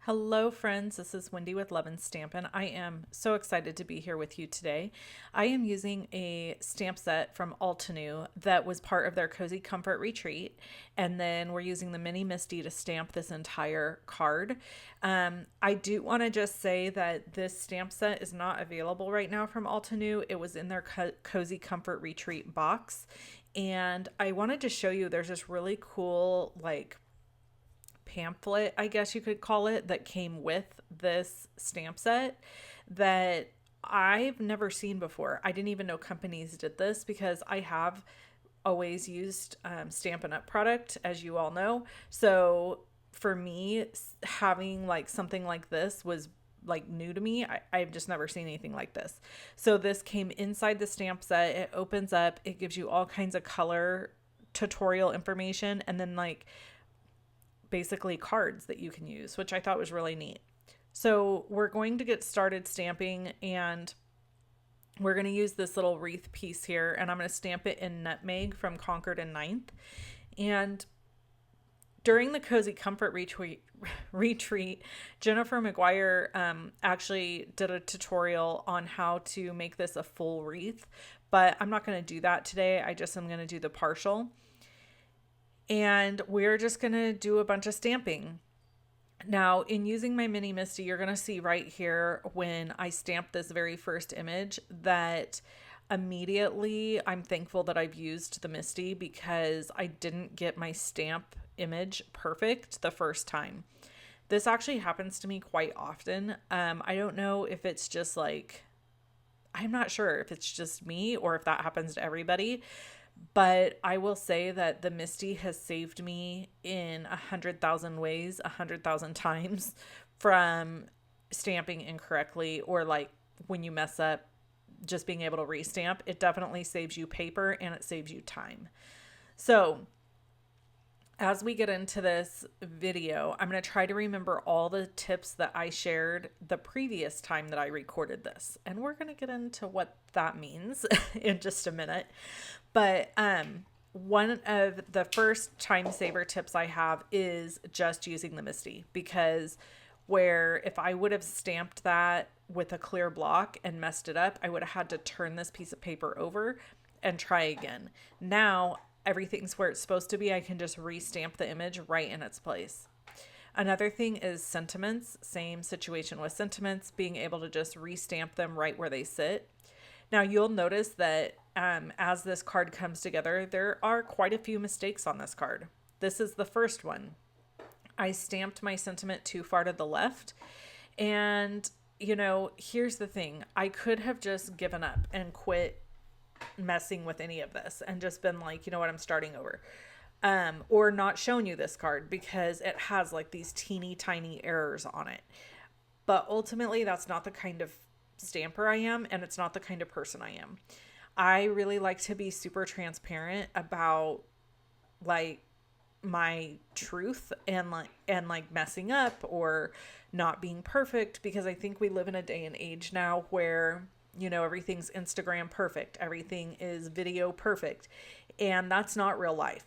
Hello, friends. This is Wendy with Love and Stampin'. I am so excited to be here with you today. I am using a stamp set from Altenew that was part of their Cozy Comfort Retreat, and then we're using the Mini Misty to stamp this entire card. I do want to just say that this stamp set is not available right now from Altenew. It was in their Cozy Comfort Retreat box, and I wanted to show you there's this really cool, pamphlet, I guess you could call it, that came with this stamp set that I've never seen before. I didn't even know companies did this because I have always used Stampin' Up product, as you all know. So for me, having something like this was new to me. I've just never seen anything like this. So this came inside the stamp set. It opens up. It gives you all kinds of color tutorial information, and then basically cards that you can use, which I thought was really neat. So we're going to get started stamping, and we're going to use this little wreath piece here, and I'm going to stamp it in Nutmeg from Concord and Ninth. And during the Cozy Comfort retreat, Jennifer McGuire actually did a tutorial on how to make this a full wreath, but I'm not going to do that today. I just am going to do the partial. And we're just going to do a bunch of stamping. Now, in using my Mini Misty, you're going to see right here when I stamp this very first image that immediately I'm thankful that I've used the Misty because I didn't get my stamp image perfect the first time. This actually happens to me quite often. I don't know if it's just I'm not sure if it's just me or if that happens to everybody. But I will say that the Misty has saved me in 100,000 ways, 100,000 times from stamping incorrectly, or when you mess up, just being able to restamp. It definitely saves you paper and it saves you time. So as we get into this video, I'm going to try to remember all the tips that I shared the previous time that I recorded this. And we're going to get into what that means in just a minute. But one of the first time saver tips I have is just using the Misty, because if I would have stamped that with a clear block and messed it up, I would have had to turn this piece of paper over and try again. Now everything's where it's supposed to be. I can just restamp the image right in its place. Another thing is sentiments. Same situation with sentiments, being able to just restamp them right where they sit. Now you'll notice that as this card comes together, there are quite a few mistakes on this card. This is the first one. I stamped my sentiment too far to the left. And, here's the thing. I could have just given up and quit messing with any of this and just been like, you know what, I'm starting over. Or not shown you this card because it has these teeny tiny errors on it. But ultimately, that's not the kind of stamper I am, and it's not the kind of person I am. I really like to be super transparent about my truth and messing up or not being perfect, because I think we live in a day and age now where everything's Instagram perfect, everything is video perfect, and that's not real life.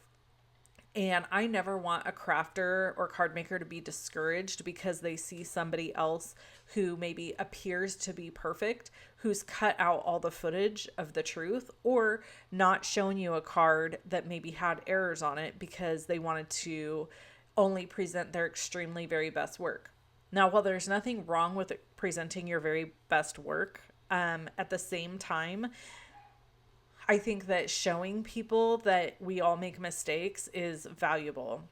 And I never want a crafter or card maker to be discouraged because they see somebody else who maybe appears to be perfect, who's cut out all the footage of the truth, or not showing you a card that maybe had errors on it because they wanted to only present their extremely very best work. Now, while there's nothing wrong with presenting your very best work, at the same time, I think that showing people that we all make mistakes is valuable.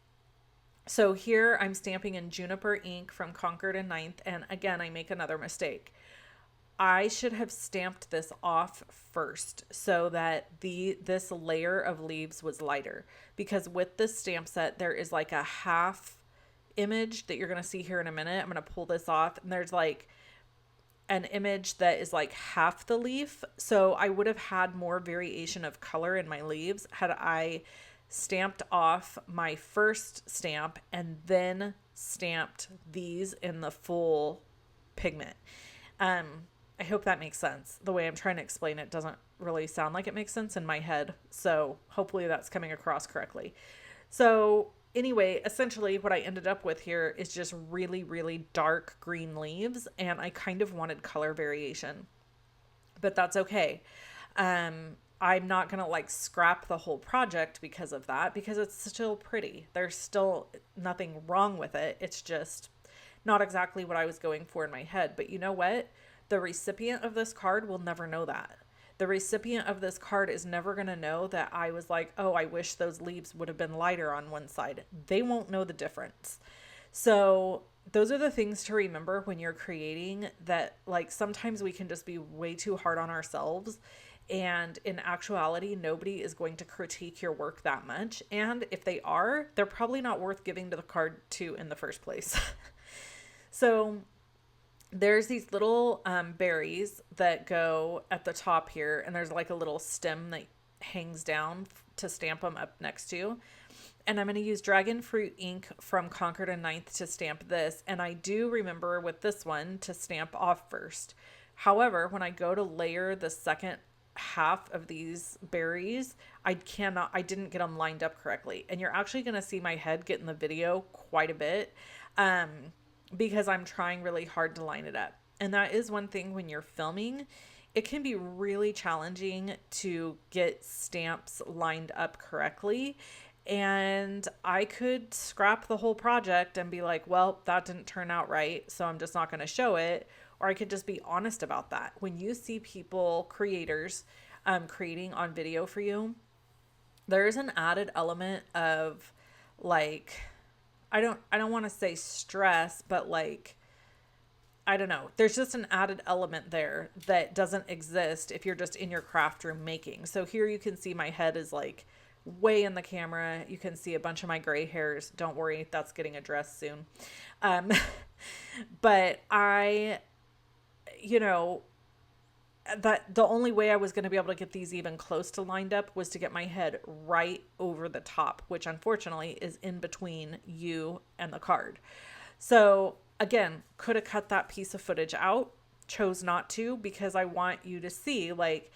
So here I'm stamping in Juniper ink from Concord and Ninth, and again, I make another mistake. I should have stamped this off first so that this layer of leaves was lighter, because with this stamp set, there is a half image that you're going to see here in a minute. I'm going to pull this off, and there's an image that is half the leaf. So I would have had more variation of color in my leaves had I stamped off my first stamp and then stamped these in the full pigment. I hope that makes sense. The way I'm trying to explain it doesn't really sound like it makes sense in my head. So hopefully that's coming across correctly. So anyway, essentially what I ended up with here is just really, really dark green leaves, and I kind of wanted color variation, but that's okay. I'm not going to like scrap the whole project because of that, because it's still pretty. There's still nothing wrong with it. It's just not exactly what I was going for in my head. But you know what? The recipient of this card will never know that. The recipient of this card is never going to know that I was like, oh, I wish those leaves would have been lighter on one side. They won't know the difference. So those are the things to remember when you're creating, that like sometimes we can just be way too hard on ourselves. And in actuality, nobody is going to critique your work that much. And if they are, they're probably not worth giving to the card to in the first place. So there's these little berries that go at the top here, and there's like a little stem that hangs down to stamp them up next to. And I'm going to use dragon fruit ink from Concord and Ninth to stamp this. And I do remember with this one to stamp off first. However, when I go to layer the second half of these berries, I didn't get them lined up correctly. And you're actually going to see my head get in the video quite a bit, because I'm trying really hard to line it up. And that is one thing when you're filming, it can be really challenging to get stamps lined up correctly. And I could scrap the whole project and be like, well, that didn't turn out right, so I'm just not going to show it. Or I could just be honest about that. When you see people, creators, creating on video for you, there's an added element of like, I don't want to say stress, but like, I don't know. There's just an added element there that doesn't exist if you're just in your craft room making. So here you can see my head is like way in the camera. You can see a bunch of my gray hairs. Don't worry, that's getting addressed soon. But that the only way I was going to be able to get these even close to lined up was to get my head right over the top, which unfortunately is in between you and the card. So again, could have cut that piece of footage out, chose not to, because I want you to see like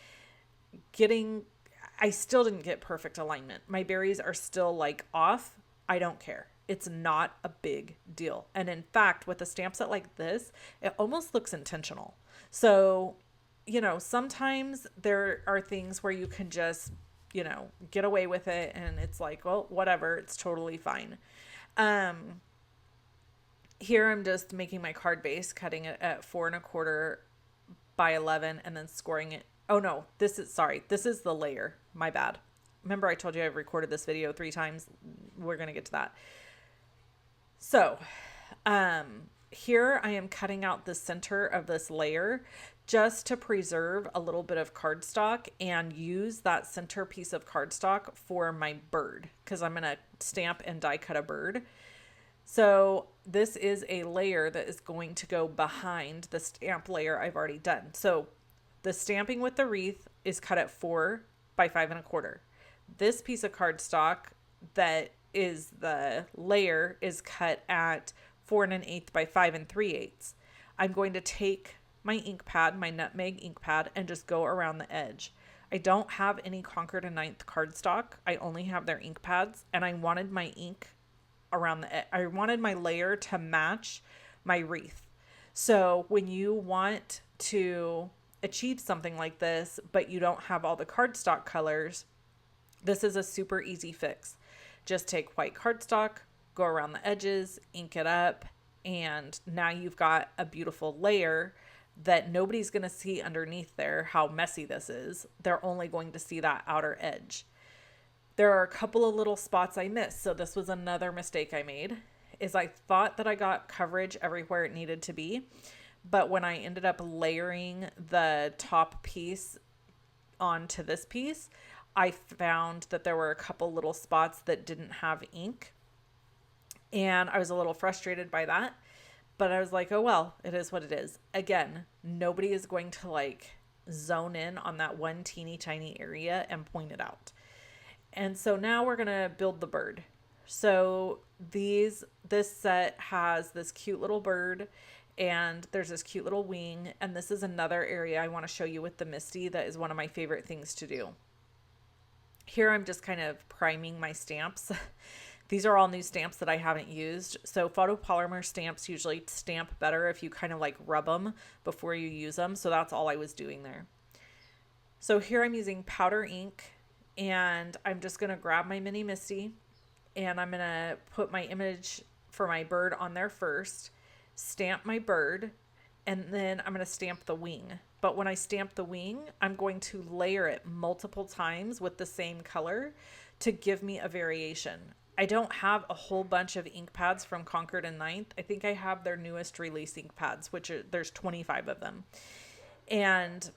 I still didn't get perfect alignment. My berries are still like off. I don't care. It's not a big deal. And in fact, with a stamp set like this, it almost looks intentional. So, sometimes there are things where you can just, get away with it, and it's like, well, whatever, it's totally fine. Here I'm just making my card base, cutting it at 4¼ by 11, and then scoring it. Oh no, this is the layer. My bad. Remember I told you I've recorded this video 3 times. We're going to get to that. So, here I am cutting out the center of this layer just to preserve a little bit of cardstock and use that center piece of cardstock for my bird, because I'm going to stamp and die cut a bird. So this is a layer that is going to go behind the stamp layer I've already done. So the stamping with the wreath is cut at 4 by 5¼ This piece of cardstock that is the layer is cut at 4⅛ by 5�3. I'm going to take my ink pad, my nutmeg ink pad, and just go around the edge. I don't have any Concord and Ninth cardstock. I only have their ink pads, and I wanted my ink around I wanted my layer to match my wreath. So when you want to achieve something like this, but you don't have all the cardstock colors, this is a super easy fix. Just take white cardstock, go around the edges, ink it up, and now you've got a beautiful layer that nobody's going to see underneath there how messy this is. They're only going to see that outer edge. There are a couple of little spots I missed. So this was another mistake I made, is I thought that I got coverage everywhere it needed to be. But when I ended up layering the top piece onto this piece, I found that there were a couple little spots that didn't have ink. And I was a little frustrated by that. But I was like, oh, well, it is what it is. Again, nobody is going to like zone in on that one teeny tiny area and point it out. And so now we're going to build the bird. So this set has this cute little bird, and there's this cute little wing. And this is another area I want to show you with the Misty that is one of my favorite things to do. Here I'm just kind of priming my stamps These are all new stamps that I haven't used. So photopolymer stamps usually stamp better if you kind of like rub them before you use them. So that's all I was doing there. So here I'm using powder ink, and I'm just going to grab my mini Misty, and I'm going to put my image for my bird on there first, stamp my bird, and then I'm going to stamp the wing. But when I stamp the wing, I'm going to layer it multiple times with the same color to give me a variation. I don't have a whole bunch of ink pads from Concord and Ninth. I think I have their newest release ink pads, which there's 25 of them. And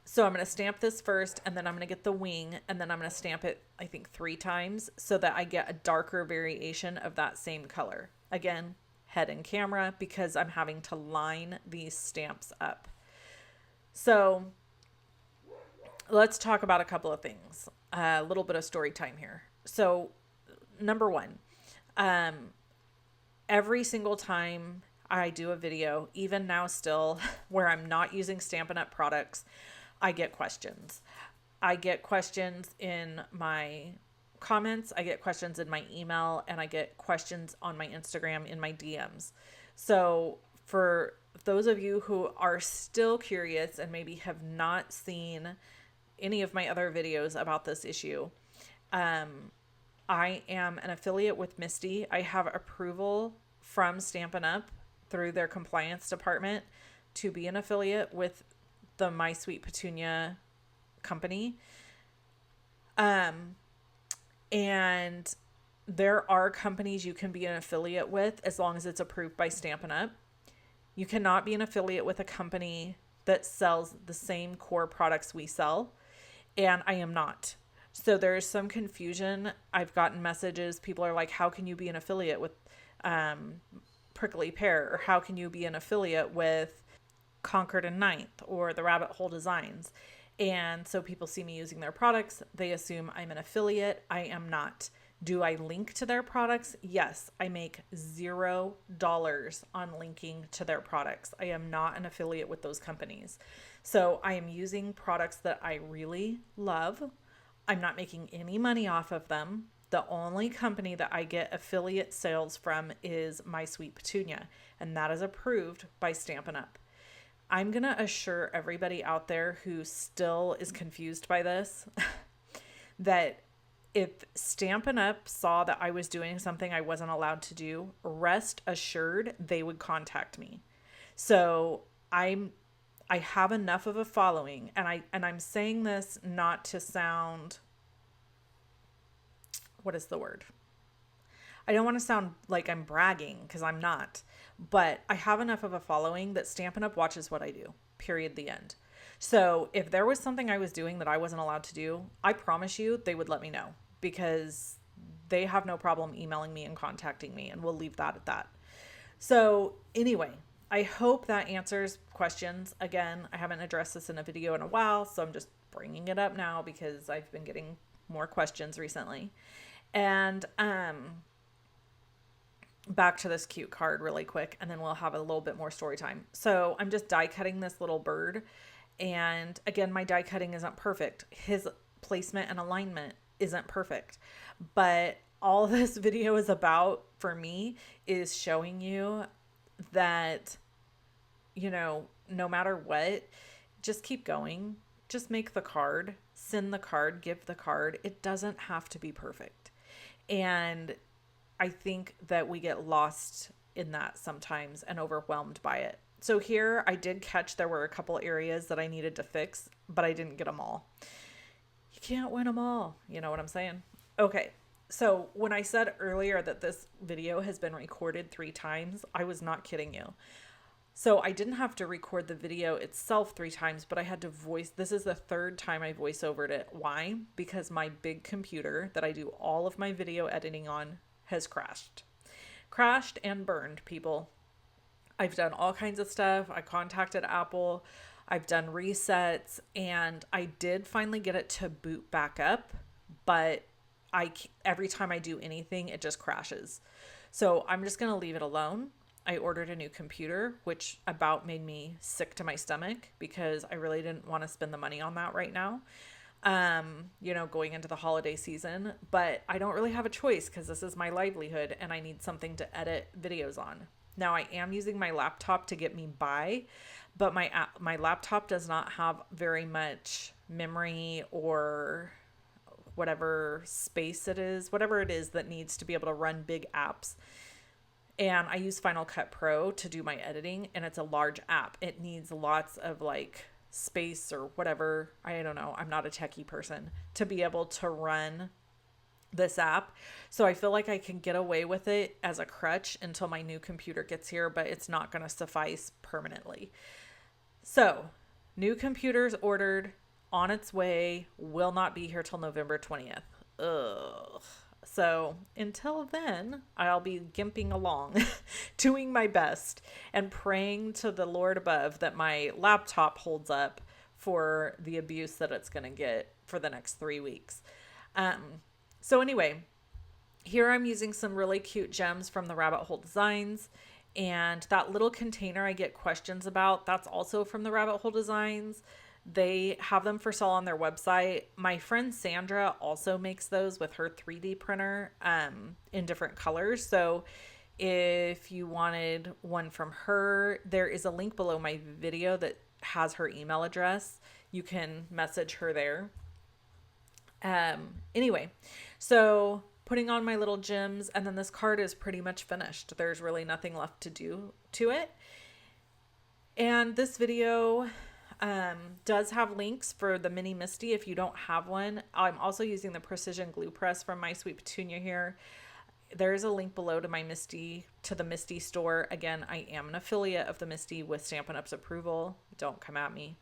so I'm going to stamp this first, and then I'm going to get the wing, and then I'm going to stamp it, I think 3 times, so that I get a darker variation of that same color. Again, head and camera, because I'm having to line these stamps up. So let's talk about a couple of things. A little bit of story time here. So number one, every single time I do a video, even now still, where I'm not using Stampin' Up! Products, I get questions. I get questions in my comments, I get questions in my email, and I get questions on my Instagram in my DMs. So for those of you who are still curious and maybe have not seen any of my other videos about this issue, I am an affiliate with Misty. I have approval from Stampin' Up! Through their compliance department to be an affiliate with the My Sweet Petunia company. And there are companies you can be an affiliate with as long as it's approved by Stampin' Up! You cannot be an affiliate with a company that sells the same core products we sell, and I am not. So there's some confusion. I've gotten messages. People are like, how can you be an affiliate with Prickly Pear? Or how can you be an affiliate with Concord and Ninth or the Rabbit Hole Designs? And so people see me using their products. They assume I'm an affiliate. I am not. Do I link to their products? Yes, I make $0 on linking to their products. I am not an affiliate with those companies. So I am using products that I really love. I'm not making any money off of them. The only company that I get affiliate sales from is My Sweet Petunia, and that is approved by Stampin' Up! I'm going to assure everybody out there who still is confused by this that if Stampin' Up! Saw that I was doing something I wasn't allowed to do, rest assured they would contact me. So I have enough of a following, and I'm saying this not to sound, what is the word? I don't want to sound like I'm bragging, because I'm not, but I have enough of a following that Stampin' Up! Watches what I do, period, the end. So if there was something I was doing that I wasn't allowed to do, I promise you they would let me know, because they have no problem emailing me and contacting me, and we'll leave that at that. So anyway, I hope that answers questions. Again, I haven't addressed this in a video in a while, so I'm just bringing it up now because I've been getting more questions recently. And back to this cute card really quick, and then we'll have a little bit more story time. So I'm just die cutting this little bird. And again, my die cutting isn't perfect. His placement and alignment isn't perfect. But all this video is about for me is showing you that, you know, no matter what, just keep going. Just make the card, send the card, give the card. It doesn't have to be perfect. And I think that we get lost in that sometimes and overwhelmed by it. So here I did catch there were a couple areas that I needed to fix, but I didn't get them all. You can't win them all. You know what I'm saying? Okay. So when I said earlier that this video has been recorded 3 times, I was not kidding you. So I didn't have to record the video itself 3 times, but I had to voice. This is the 3rd time I voice-overed it. Why? Because my big computer that I do all of my video editing on has crashed. Crashed and burned, people. I've done all kinds of stuff. I contacted Apple. I've done resets, and I did finally get it to boot back up, but every time I do anything, it just crashes. So I'm just going to leave it alone. I ordered a new computer, which about made me sick to my stomach because I really didn't want to spend the money on that right now. you know, going into the holiday season, but I don't really have a choice because this is my livelihood and I need something to edit videos on. Now I am using my laptop to get me by, but my laptop does not have very much memory or whatever space it is, whatever it is that needs to be able to run big apps. And I use Final Cut Pro to do my editing, and it's a large app. It needs lots of like space or whatever. I don't know. I'm not a techie person to be able to run this app. So I feel like I can get away with it as a crutch until my new computer gets here, but it's not going to suffice permanently. So, new computer's ordered, on its way, will not be here till November 20th. Ugh. So until then, I'll be gimping along, doing my best and praying to the Lord above that my laptop holds up for the abuse that it's going to get for the next 3 weeks. So anyway, here I'm using some really cute gems from the Rabbit Hole Designs. And that little container I get questions about, that's also from the Rabbit Hole Designs. They have them for sale on their website. My friend Sandra also makes those with her 3D printer in different colors. So if you wanted one from her, there is a link below my video that has her email address. You can message her there. Anyway, so putting on my little gems, and then this card is pretty much finished. There's really nothing left to do to it. And this video does have links for the mini Misty if you don't have one. I'm also using the precision glue press from My Sweet Petunia here. There is a link below to my Misty, to the Misty store. Again, I am an affiliate of the Misty with Stampin' Up's approval. Don't come at me.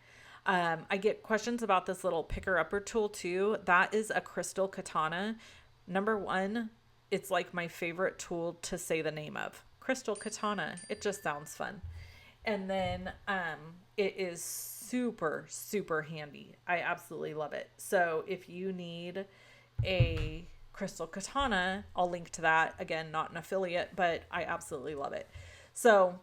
I get questions about this little picker-upper tool too. That is a crystal katana. Number one, it's like my favorite tool to say the name of. Crystal katana. It just sounds fun. And then it is super, super handy. I absolutely love it. So if you need a crystal katana, I'll link to that. Again, not an affiliate, but I absolutely love it. So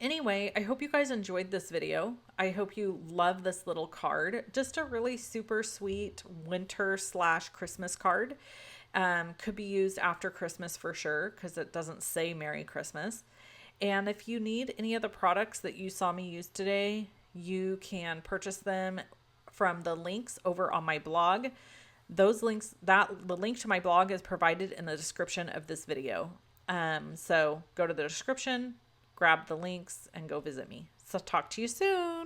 anyway, I hope you guys enjoyed this video. I hope you love this little card. Just a really super sweet winter/Christmas card. Could be used after Christmas for sure because it doesn't say Merry Christmas. And if you need any of the products that you saw me use today, you can purchase them from the links over on my blog. Those links, the link to my blog is provided in the description of this video. So go to the description, grab the links, and go visit me. So talk to you soon.